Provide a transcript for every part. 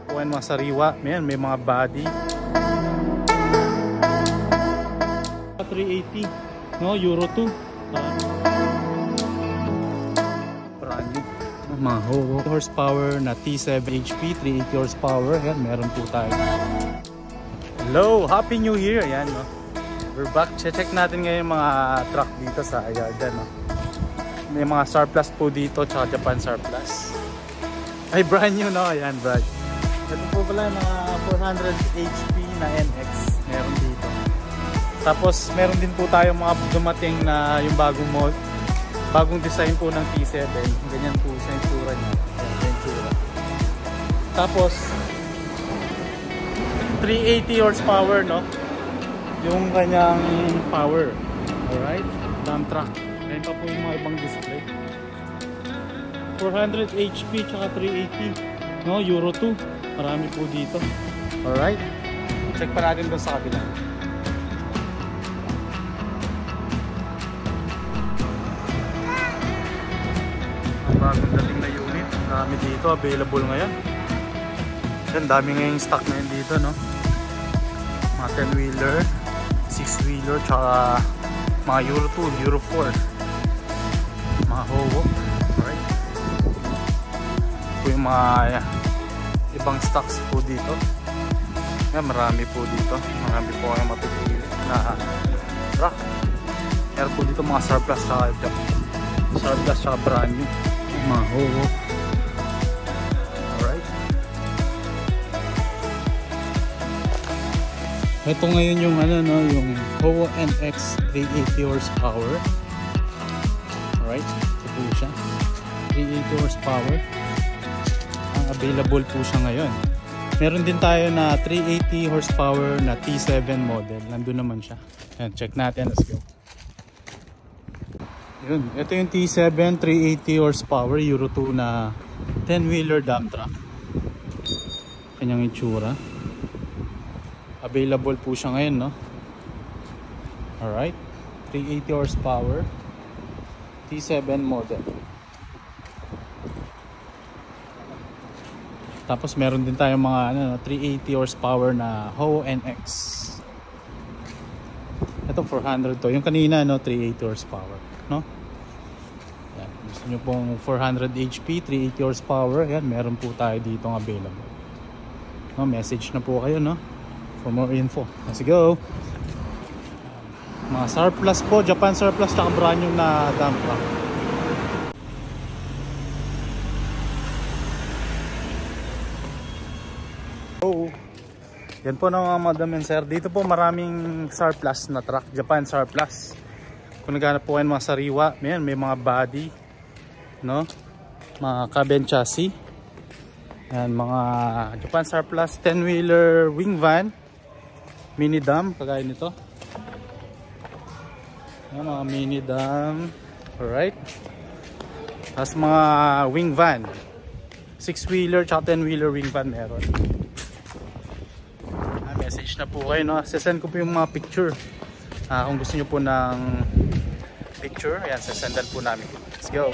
naghanap po kayo mga sariwa, may mga body. 380, no, Euro 2. Brand new. Mga horsepower na T7 HP, 380 horsepower. Yan, meron po tayo. Hello, Happy New Year. Yan, no. We're back. Check natin ngayon mga truck dito sa Ayargan, no. May mga surplus po dito, tsaka Japan surplus. Ay, brand new, no? Ayan, brand. Ito po pala mga 400 HP na NX. Meron dito. Tapos, meron din po tayo mga dumating na yung bagong design po ng T7. Ganyan po sa itsura niya. Tapos, 380 horsepower, no? Yung kanyang power. Alright? Dump truck. Ngayon pa po yung mga ibang display. 400 HP tsaka 380, no, Euro 2. Marami po dito. Alright, check pa natin doon sa kabila. Ang bagong dating na unit. Marami dito, available ngayon. Yan, dami ngayong stock ngayon dito, no. Mga 10-wheeler, 6-wheeler, tsaka mga Euro 2, Euro 4, mga Howo. Yung mga ibang stocks po dito. Yan, marami po dito. Marami po kayong mapipili na truck. Meron po dito mga surplus tsaka brand new. Mga Howo. Alright. Ito ngayon yung ano, no, yung Howo NX 380 horsepower. Alright. Ito po siya. 380 horsepower. Available po siya ngayon. Meron din tayo na 380 horsepower na T7 model. Nandun naman siya. Ayan, check natin. Let's go. Yun. Ito yung T7 380 horsepower Euro 2 na 10-wheeler dump truck. Kanyang itsura. Available po siya ngayon, no? Alright. 380 horsepower T7 model. Tapos meron din tayong mga 380 horsepower na Howo NX. Ito 400 to. Yung kanina, no, 380 horsepower, no? Yan. Gusto nyo pong 400 HP, 380 horsepower. Yan, meron po tayo dito available. No, message na po kayo, no, for more info. Let's go. Mga surplus po, Japan surplus, tsaka brand new na dump truck. Yan po na mga madam and sir. Dito po maraming surplus na truck, Japan surplus. Kung naghanap po kayo mga sariwa, may mga body, no? Mga cabin chassis. Yan, mga Japan surplus 10-wheeler wing van, mini dump, kagaya nito. Yan, mga mini dump. Alright. Tapos mga wing van, 6-wheeler tsaka 10-wheeler wing van meron. Message na po kayo, no? Sesend ko po yung mga picture. Kung gusto nyo po ng picture, ayan, sesendan po namin. Let's go.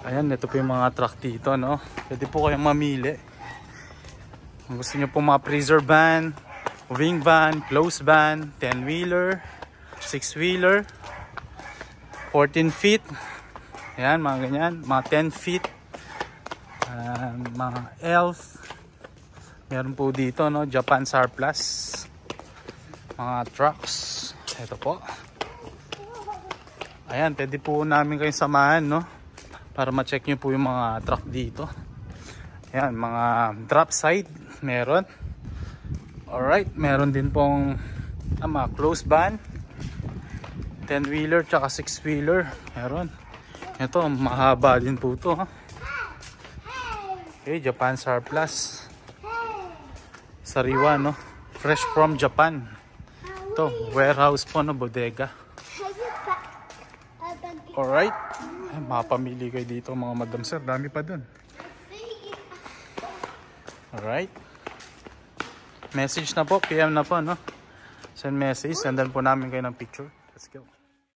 Ayan, ito po yung mga truck dito, no? Pwede po kayong mamili. Kung gusto nyo po mga freezer van, wing van, closed van, 10-wheeler, 6-wheeler, 14 feet. Ayan, mga ganyan. Mga 10 feet. Mga elf. Meron po dito, no, Japan surplus. Mga trucks. Ito po. Ayan, pwede po namin kayong samahan, no, para ma-check nyo po yung mga truck dito. Ayan, mga drop side meron. Alright, meron din pong mga closed van, 10-wheeler tsaka 6-wheeler meron. Ito, mahaba din po ito, ha? Okay, Japan surplus. Sariwa, no? Fresh from Japan. Ito, warehouse po, no? Bodega. Alright. Mapamili kayo dito, mga madam sir. Dami pa dun. Alright. Message na po, PM na po, no? Send message, sendan po namin kayo ng picture. Let's go.